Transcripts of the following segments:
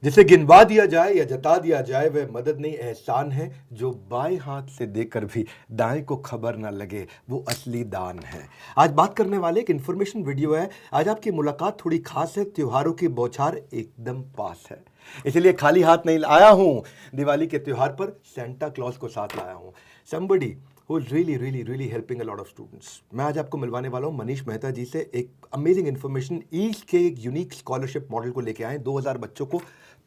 जिसे गिनवा दिया जाए या जता दिया जाए वह मदद नहीं एहसान है, जो बाएं हाथ से देकर भी दाएं को खबर ना लगे वो असली दान है। आज बात करने वाले एक इन्फॉर्मेशन वीडियो है। आज आपकी मुलाकात थोड़ी खास है, त्योहारों की बौछार एकदम पास है, इसलिए खाली हाथ नहीं आया हूं। दिवाली के त्योहार पर सेंटा क्लॉज को साथ लाया हूं। Somebody who is really helping a lot of students। मैं आज आपको मिलवाने वाला हूँ मनीष मेहता जी से। एक अमेजिंग इन्फॉर्मेशन, ईस्ट के एक यूनिक स्कॉलरशिप मॉडल को लेके आए। 2000 बच्चों को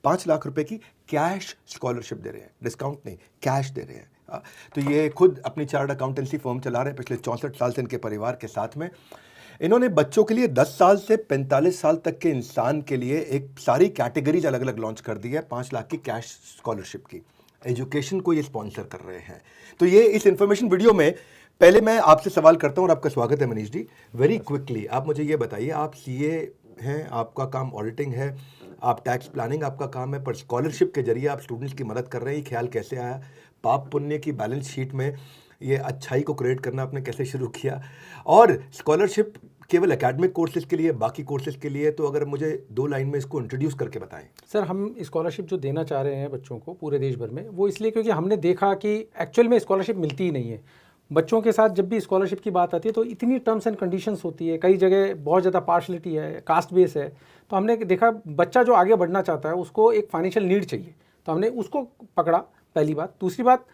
5 लाख रुपए की कैश स्कॉलरशिप दे रहे हैं, डिस्काउंट नहीं, कैश दे रहे हैं। तो ये खुद अपनी चार्टर्ड अकाउंटेंसी फर्म चला रहे हैं पिछले 64 साल से इनके परिवार के साथ में। इन्होंने बच्चों के लिए 10 साल से 45 साल तक के इंसान के लिए एक सारी कैटेगरीज अलग अलग लॉन्च कर दी है 5 लाख की कैश स्कॉलरशिप की। एजुकेशन को ये स्पॉन्सर कर रहे हैं। तो ये इस इंफॉर्मेशन वीडियो में पहले मैं आपसे सवाल करता हूं और आपका स्वागत है मनीष जी। वेरी क्विकली आप मुझे ये बताइए, आप सीए हैं, आपका काम ऑडिटिंग है, आप टैक्स प्लानिंग आपका काम है, पर स्कॉलरशिप के जरिए आप स्टूडेंट्स की मदद कर रहे हैं। ये ख्याल कैसे आया? पाप पुण्य की बैलेंस शीट में ये अच्छाई को क्रिएट करना आपने कैसे शुरू किया? और स्कॉलरशिप केवल एकेडमिक कोर्सेज के लिए, बाकी कोर्सेज के लिए? तो अगर मुझे 2 लाइन में इसको इंट्रोड्यूस करके बताएं। सर, हम स्कॉलरशिप जो देना चाह रहे हैं बच्चों को पूरे देश भर में, वो इसलिए क्योंकि हमने देखा कि एक्चुअल में स्कॉलरशिप मिलती ही नहीं है। बच्चों के साथ जब भी स्कॉलरशिप की बात आती है तो इतनी टर्म्स एंड कंडीशंस होती है, कई जगह बहुत ज़्यादा पार्शलिटी है, कास्ट बेस है। तो हमने देखा बच्चा जो आगे बढ़ना चाहता है उसको एक फाइनेंशियल नीड चाहिए, तो हमने उसको पकड़ा, पहली बात। दूसरी बात,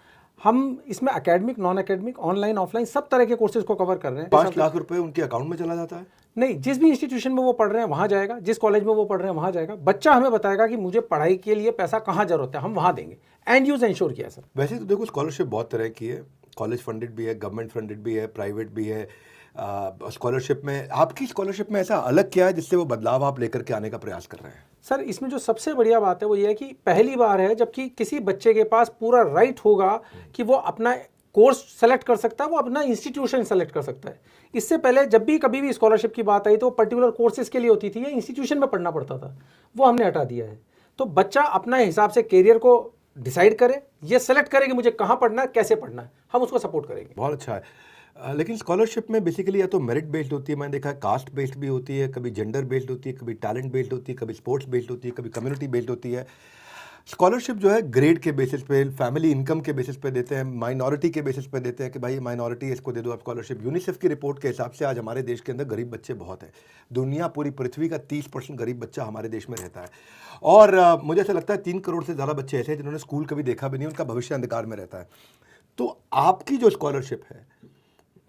हम इसमें academic, non academic, online, offline सब तरह के कोर्सेज को कवर कर रहे हैं। 5 लाख रुपए उनके अकाउंट में चला जाता है? नहीं, जिस भी इंस्टीट्यूशन में वो पढ़ रहे हैं वहाँ जाएगा, जिस कॉलेज में वो पढ़ रहे हैं वहाँ जाएगा। बच्चा हमें बताएगा कि मुझे पढ़ाई के लिए पैसा कहाँ जरूरत है, हम वहाँ देंगे। एंड यूज इंश्योर किया सर। वैसे तो देखो स्कॉलरशिप बहुत तरह की है, कॉलेज फंडेड भी है, गवर्नमेंट फंडेड भी है, प्राइवेट भी है। स्कॉलरशिप में आपकी स्कॉलरशिप में ऐसा अलग क्या है जिससे वो बदलाव आप लेकर के आने का प्रयास कर रहे हैं? सर, इसमें जो सबसे बढ़िया बात है वो ये है कि पहली बार है जबकि किसी बच्चे के पास पूरा राइट होगा कि वो अपना कोर्स सेलेक्ट कर सकता है, वो अपना इंस्टीट्यूशन सेलेक्ट कर सकता है। इससे पहले जब भी कभी भी स्कॉलरशिप की बात आई तो पर्टिकुलर कोर्सेज के लिए होती थी या इंस्टीट्यूशन में पढ़ना पड़ता था, वो हमने हटा दिया है। तो बच्चा अपना हिसाब से कैरियर को डिसाइड करे, ये सेलेक्ट करे कि मुझे कहाँ पढ़ना है, कैसे पढ़ना है, हम उसको सपोर्ट करेंगे। बहुत अच्छा है। लेकिन स्कॉलरशिप में बेसिकली या तो मेरिट बेस्ड होती है, मैंने देखा है, कास्ट बेस्ड भी होती है, कभी जेंडर बेस्ड होती है, कभी टैलेंट बेस्ड होती है, कभी स्पोर्ट्स बेस्ड होती है, कभी कम्युनिटी बेस्ड होती है। स्कॉलरशिप जो है ग्रेड के बेसिस पे, फैमिली इनकम के बेसिस पे देते हैं, माइनॉरिटी के बेसिस पे देते हैं कि भाई माइनॉरिटी इसको दे दो आप स्कॉलरशिप। यूनिसेफ की रिपोर्ट के हिसाब से आज हमारे देश के अंदर गरीब बच्चे बहुत हैं। दुनिया पूरी पृथ्वी का 30% गरीब बच्चा हमारे देश में रहता है। और मुझे ऐसा लगता है 3 करोड़ से ज़्यादा बच्चे ऐसे हैं जिन्होंने स्कूल कभी देखा भी नहीं, उनका भविष्य अंधकार में रहता है। तो आपकी जो स्कॉलरशिप है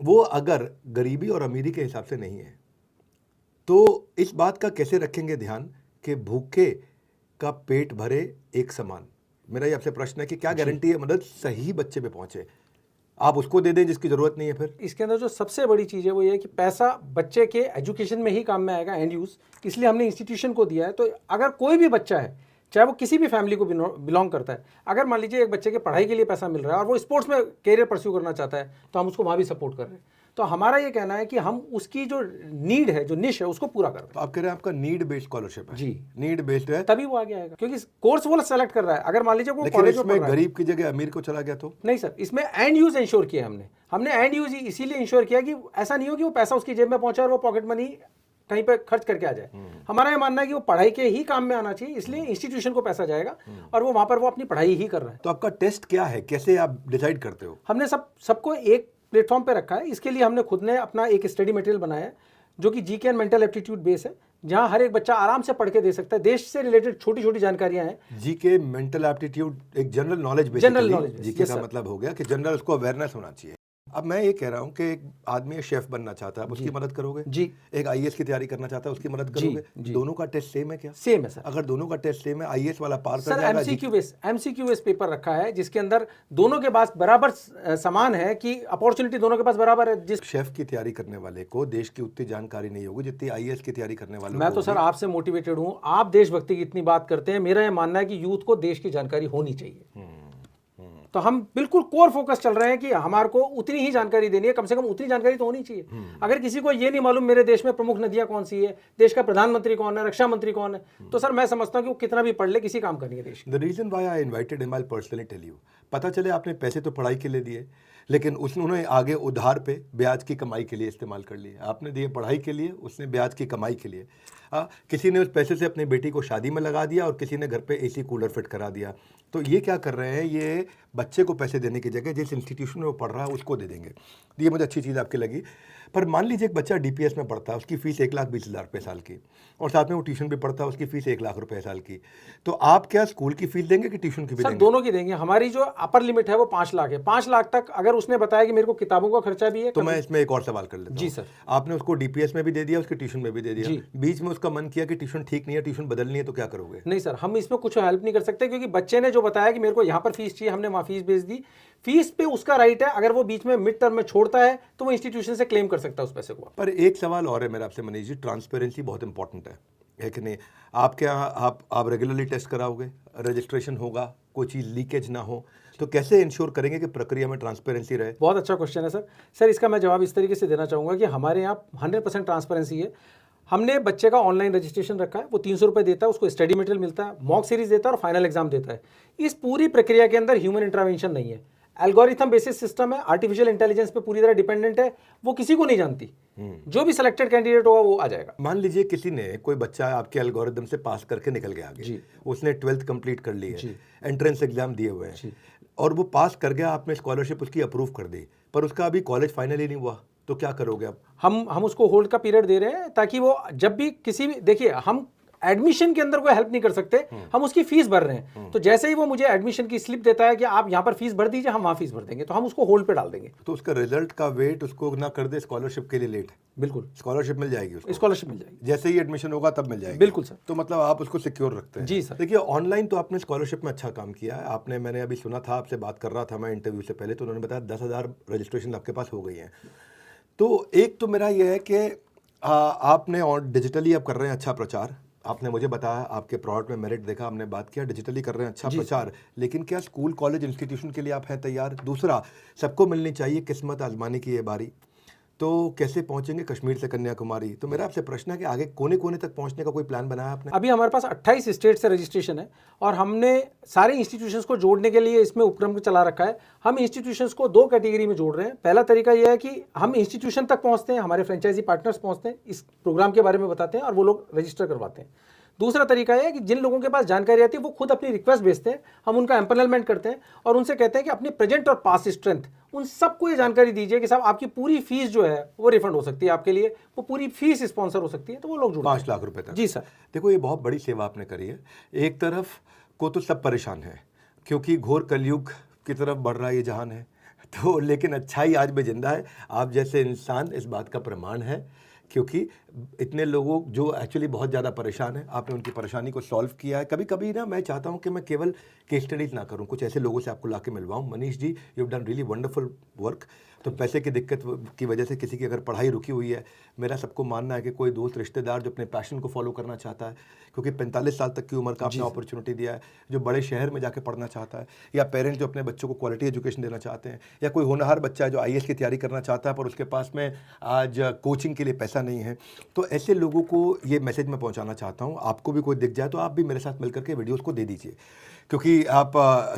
वो अगर गरीबी और अमीरी के हिसाब से नहीं है तो इस बात का कैसे रखेंगे ध्यान कि भूखे का पेट भरे एक समान? मेरा ये आपसे प्रश्न है कि क्या गारंटी है मदद सही बच्चे पे पहुंचे? आप उसको दे दें जिसकी जरूरत नहीं है। फिर इसके अंदर जो सबसे बड़ी चीज़ है वो ये है कि पैसा बच्चे के एजुकेशन में ही काम में आएगा, एंड यूज़, इसलिए हमने इंस्टीट्यूशन को दिया है। तो अगर कोई भी बच्चा है, चाहे वो किसी भी फैमिली को बिलोंग करता है, अगर मान लीजिए एक बच्चे के पढ़ाई के लिए पैसा मिल रहा है और वो स्पोर्ट्स में कैरियर परस्यू करना चाहता है, तो हम उसको वहाँ भी सपोर्ट कर रहे हैं। तो हमारा ये कहना है कि हम उसकी जो नीड है, जो निश है, उसको पूरा कर रहे हैं। तो आप कह रहे हैं आपका नीड बेस्ड स्कॉलरशिप है? जी, नीड बेस्ड है, तभी वो आगे आएगा, क्योंकि कोर्स वो सेलेक्ट कर रहा है। अगर मान लीजिए वो लेकिन कॉलेज इसमें गरीब की जगह अमीर को चला गया तो? नहीं सर, इसमें एंड यूज इंश्योर किया हमने एंड यूज इसीलिए इंश्योर किया कि ऐसा नहीं हो कि वो पैसा उसकी जेब में पहुंचा और वो पॉकेट मनी कहीं पे खर्च करके आ जाए। हमारा ये मानना है कि वो पढ़ाई के ही काम में आना चाहिए, इसलिए इंस्टीट्यूशन को पैसा जाएगा और वो वहां पर वो अपनी पढ़ाई ही कर रहा है। तो आपका टेस्ट क्या है, कैसे आप डिसाइड करते हो? हमने सबको एक प्लेटफॉर्म पे रखा है। इसके लिए हमने खुद ने अपना एक स्टडी मटेरियल बनाया है जो कि GK and mental aptitude base है, जहां हर एक बच्चा आराम से पढ़ के दे सकता है। देश से रिलेटेड छोटी छोटी जानकारियां हैं। जीके मेंटल एप्टीट्यूड एक general knowledge base. General knowledge GK का मतलब हो गया कि जनरल उसको अवेयरनेस होना चाहिए। अब मैं ये कह रहा हूँ कि एक आदमी शेफ बनना चाहता है, उसकी मदद करोगे? जी। एक आईएएस की तैयारी करना चाहता है, उसकी मदद करोगे? जी। दोनों का टेस्ट सेम है क्या? सेम है सर। अगर दोनों का टेस्ट सेम है, आईएएस वाला पार कर सर, जाएगा? एमसीक्यू बेस पेपर रखा है जिसके अंदर दोनों के पास बराबर समान है कि अपॉर्चुनिटी दोनों के पास बराबर है। जिस शेफ की तैयारी करने वाले को देश की उतनी जानकारी नहीं होगी जितनी आईएएस की तैयारी करने वाले। मैं तो सर आपसे मोटिवेटेड हूँ, आप देशभक्ति की इतनी बात करते हैं, मेरा यह मानना है कि यूथ को देश की जानकारी होनी चाहिए। तो हम बिल्कुल कोर फोकस चल रहे हैं कि हमारे को उतनी ही जानकारी देनी है, कम से कम उतनी जानकारी तो होनी चाहिए। अगर किसी को ये नहीं मालूम मेरे देश में प्रमुख नदियां कौन सी है, देश का प्रधानमंत्री कौन है, रक्षा मंत्री कौन है, तो सर मैं समझता हूं कि वो कितना भी पढ़ ले, किसी काम का नहीं है देश। The reason why I invited him, I personally tell you, पता चले आपने पैसे तो पढ़ाई के लिए दिए, लेकिन उन्होंने आगे उधार पे ब्याज की कमाई के लिए इस्तेमाल कर लिया। आपने दिए पढ़ाई के लिए, उसने ब्याज की कमाई के लिए। किसी ने उस पैसे से अपनी बेटी को शादी में लगा दिया और किसी ने घर पे एसी कूलर फिट करा दिया। तो ये क्या कर रहे हैं, ये बच्चे को पैसे देने की जगह जिस इंस्टीट्यूशन में वो पढ़ रहा है उसको दे देंगे। ये मुझे अच्छी चीज़ आपकी लगी। पर मान लीजिए एक बच्चा डीपीएस में पढ़ता है, उसकी फ़ीस 1,20,000 रुपये साल की, और साथ में वो ट्यूशन भी पढ़ता है, उसकी फ़ीस 1,00,000 रुपये साल की। तो आप क्या स्कूल की फ़ीस देंगे कि ट्यूशन की भी सर देंगे? दोनों की देंगे। हमारी जो अपर लिमिट है वो 5 लाख है। 5 लाख तक अगर उसने बताया कि मेरे को किताबों का खर्चा भी है तो मैं इसमें एक और सवाल कर लेता हूँ। जी सर। आपने उसको डीपीएस में भी दे दिया, उसके ट्यूशन में भी दे दिया, जी। बीच में उसका मन किया कि ट्यूशन ठीक नहीं है, ट्यूशन बदलनी है, तो क्या करोगे? नहीं सर, हम इसमें कुछ हेल्प नहीं कर सकते, क्योंकि बच्चे ने जो बताया कि मेरे को यहाँ पर फीस चाहिए, हमने वहाँ फीस भेज दी। फीस पे उसका राइट है, अगर वो बीच में मिड टर्म में छोड़ता है तो वो इंस्टीट्यूशन से क्लेम कर सकता है उस पैसे को। पर एक सवाल और है मेरा आपसे मनीष जी, ट्रांसपेरेंसी बहुत इंपॉर्टेंट है कि नहीं? आप क्या आप रेगुलरली टेस्ट कराओगे, रजिस्ट्रेशन होगा, कोई चीज़ लीकेज ना हो, तो कैसे इंश्योर करेंगे कि प्रक्रिया में ट्रांसपेरेंसी रहे? बहुत अच्छा क्वेश्चन है सर। सर इसका मैं जवाब इस तरीके से देना चाहूँगा कि हमारे यहाँ 100% ट्रांसपेरेंसी है। हमने बच्चे का ऑनलाइन रजिस्ट्रेशन रखा है, वो 300 रुपये देता है, उसको स्टडी मटेरियल मिलता है, मॉक सीरीज देता है और फाइनल एग्जाम देता है। इस पूरी प्रक्रिया के अंदर ह्यूमन इंटरवेंशन नहीं है। एल्गोरिथम बेसिस सिस्टम है, आर्टिफिशियल इंटेलिजेंस पे पूरी तरह डिपेंडेंट है, वो किसी को नहीं जानती। जो भी सिलेक्टेड कैंडिडेट होगा वो आ जाएगा। मान लीजिए किसी ने, कोई बच्चा आपके एल्गोरिदम से पास करके निकल गया आगे, जी। उसने 12th कंप्लीट कर ली है, जी। एंट्रेंस एग्जाम दिए हुए जी। हैं, और वो पास कर गया, आपने स्कॉलरशिप उसकी अप्रूव कर दी, पर उसका अभी कॉलेज फाइनल ही नहीं हुआ, तो क्या करोगे आप? हम उसको होल्ड का पीरियड दे रहे हैं, ताकि वो जब भी किसी भी, देखिए हम एडमिशन के अंदर कोई हेल्प नहीं कर सकते, हम उसकी फीस भर रहे हैं। तो जैसे ही वो मुझे एडमिशन की स्लिप देता है कि आप यहाँ पर फीस भर दीजिए, हम वहाँ फीस भर देंगे, तो हम उसको होल्ड पे डाल देंगे। तो उसका रिजल्ट का वेट उसको ना कर दे स्कॉलरशिप के लिए लेट, बिल्कुल स्कॉलरशिप मिल जाएगी उसको, स्कॉलरशिप मिल जाएगी जैसे ही एडमिशन होगा तब मिल जाएगी। बिल्कुल सर। तो मतलब आप उसको सिक्योर रखते हैं? जी सर। देखिए ऑनलाइन तो आपने स्कॉलरशिप में अच्छा काम किया है। आपने, मैंने अभी सुना था, आपसे बात कर रहा था मैं इंटरव्यू से पहले, तो उन्होंने बताया 10,000 रजिस्ट्रेशन आपके पास हो गई हैं। तो एक तो मेरा यह है कि आपने और डिजिटली आप कर रहे हैं अच्छा प्रचार, आपने मुझे बताया आपके प्रोडक्ट में मेरिट देखा, हमने बात किया, डिजिटली कर रहे हैं अच्छा प्रचार, लेकिन क्या स्कूल कॉलेज इंस्टीट्यूशन के लिए आप हैं तैयार? दूसरा, सबको मिलनी चाहिए किस्मत आजमाने की ये बारी, तो कैसे पहुंचेंगे कश्मीर से कन्याकुमारी? तो मेरा आपसे प्रश्न है कि आगे कोने कोने तक पहुंचने का कोई प्लान बनाया आपने? अभी हमारे पास 28 स्टेट से रजिस्ट्रेशन है और हमने सारे इंस्टीट्यूशंस को जोड़ने के लिए इसमें उपक्रम चला रखा है। हम इंस्टीट्यूशंस को 2 कैटेगरी में जोड़ रहे हैं। पहला तरीका यह है कि हम इंस्टीट्यूशन तक पहुंचते हैं, हमारे फ्रेंचाइजी पार्टनर्स पहुंचते हैं, इस प्रोग्राम के बारे में बताते हैं और वो लोग रजिस्टर करवाते हैं। दूसरा तरीका है कि जिन लोगों के पास जानकारी आती है वो खुद अपनी रिक्वेस्ट भेजते हैं, हम उनका एम्पैनलमेंट करते हैं और उनसे कहते हैं कि अपनी प्रेजेंट और पास्ट स्ट्रेंथ उन सबको ये जानकारी दीजिए कि साहब आपकी पूरी फीस जो है वो रिफंड हो सकती है आपके लिए, वो पूरी फीस स्पॉन्सर हो सकती है, तो वो लोग जुड़ते हैं। 5 लाख रुपए तक? जी सर। देखो ये बहुत बड़ी सेवा आपने करी है। एक तरफ को तो सब परेशान है क्योंकि घोर कलयुग की तरफ बढ़ रहा है ये जहान है, तो लेकिन अच्छाई आज भी जिंदा है। आप जैसे इंसान इस बात का प्रमाण है, क्योंकि इतने लोगों जो एक्चुअली बहुत ज़्यादा परेशान हैं, आपने उनकी परेशानी को सॉल्व किया है। कभी कभी ना मैं चाहता हूं कि मैं केवल केस स्टडीज़ ना करूं, कुछ ऐसे लोगों से आपको ला के मिलवाऊँ। Manish ji, you have done really wonderful work. तो पैसे की दिक्कत की वजह से किसी की अगर पढ़ाई रुकी हुई है, मेरा सबको मानना है कि कोई दोस्त रिश्तेदार जो अपने पैशन को फॉलो करना चाहता है, क्योंकि 45 साल तक की उम्र का आपने अपॉर्चुनिटी दिया है, जो बड़े शहर में जाके पढ़ना चाहता है, या पेरेंट्स जो अपने बच्चों को क्वालिटी एजुकेशन देना चाहते हैं, या कोई होनहार बच्चा है जो IAS की तैयारी करना चाहता है पर उसके पास में आज कोचिंग के लिए पैसा नहीं है, तो ऐसे लोगों को ये मैसेज मैं पहुंचाना चाहता हूं। आपको भी कोई दिख जाए तो आप भी मेरे साथ मिलकर के वीडियोस को दे दीजिए, क्योंकि आप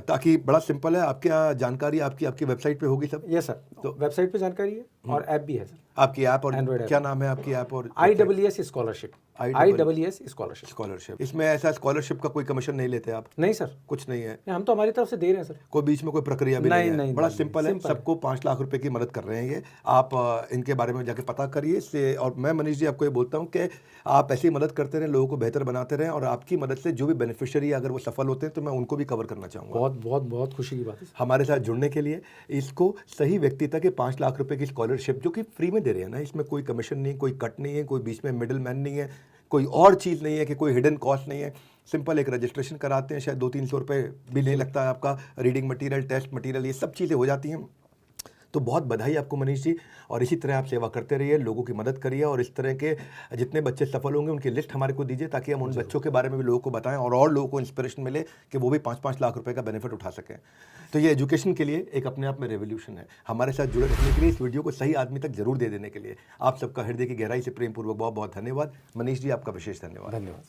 ताकि बड़ा सिंपल है। आपकी जानकारी आपकी वेबसाइट पे होगी सब? यस सर, तो वेबसाइट पे जानकारी है और ऐप भी है सर, आपकी ऐप। और Android क्या नाम है आपकी ऐप? और IEES स्कॉलरशिप। IEES scholarship. इसमें ऐसा स्कॉलरशिप का कोई कमीशन नहीं लेते आप? नहीं सर, कुछ नहीं है, हम तो हमारी तरफ से दे रहे हैं सर, कोई बीच में कोई प्रक्रिया भी नहीं है। नहीं, बड़ा नहीं, सिंपल है, सबको 5 लाख रुपए की मदद कर रहे हैं ये। आप इनके बारे में जाके पता करिए इससे। और मैं मनीष जी आपको ये बोलता हूँ कि आप ऐसी मदद करते रहें, लोगों को बेहतर बनाते रहें, और आपकी मदद से जो भी बेनिफिशियरी अगर वो सफल होते हैं तो मैं उनको भी कवर करना चाहूँगा। बहुत बहुत बहुत खुशी की बात है हमारे साथ जुड़ने के लिए। इसको सही व्यक्ति तक 5 लाख रुपए की स्कॉलरशिप जो कि फ्री में दे रहे हैं ना, इसमें कोई कमीशन नहीं, कोई कट नहीं है, कोई बीच में मिडिल मैन नहीं है, कोई और चीज़ नहीं है कि कोई हिडन कॉस्ट नहीं है। सिंपल एक रजिस्ट्रेशन कराते हैं, शायद 200-300 रुपये भी नहीं लगता है आपका। रीडिंग मटेरियल, टेस्ट मटेरियल, ये सब चीज़ें हो जाती हैं। तो बहुत बधाई आपको मनीष जी, और इसी तरह आप सेवा करते रहिए, लोगों की मदद करिए, और इस तरह के जितने बच्चे सफल होंगे उनकी लिस्ट हमारे को दीजिए, ताकि हम उन बच्चों के बारे में भी लोगों को बताएं और लोगों को इंस्पिरेशन मिले कि वो भी 5-5 लाख रुपए का बेनिफिट उठा सकें। तो ये एजुकेशन के लिए एक अपने आप में रेवोल्यूशन है। हमारे साथ जुड़े रहने के लिए, इस वीडियो को सही आदमी तक जरूर दे देने के लिए आप सबका हृदय की गहराई से प्रेम पूर्वक बहुत बहुत धन्यवाद। मनीष जी, आपका विशेष धन्यवाद।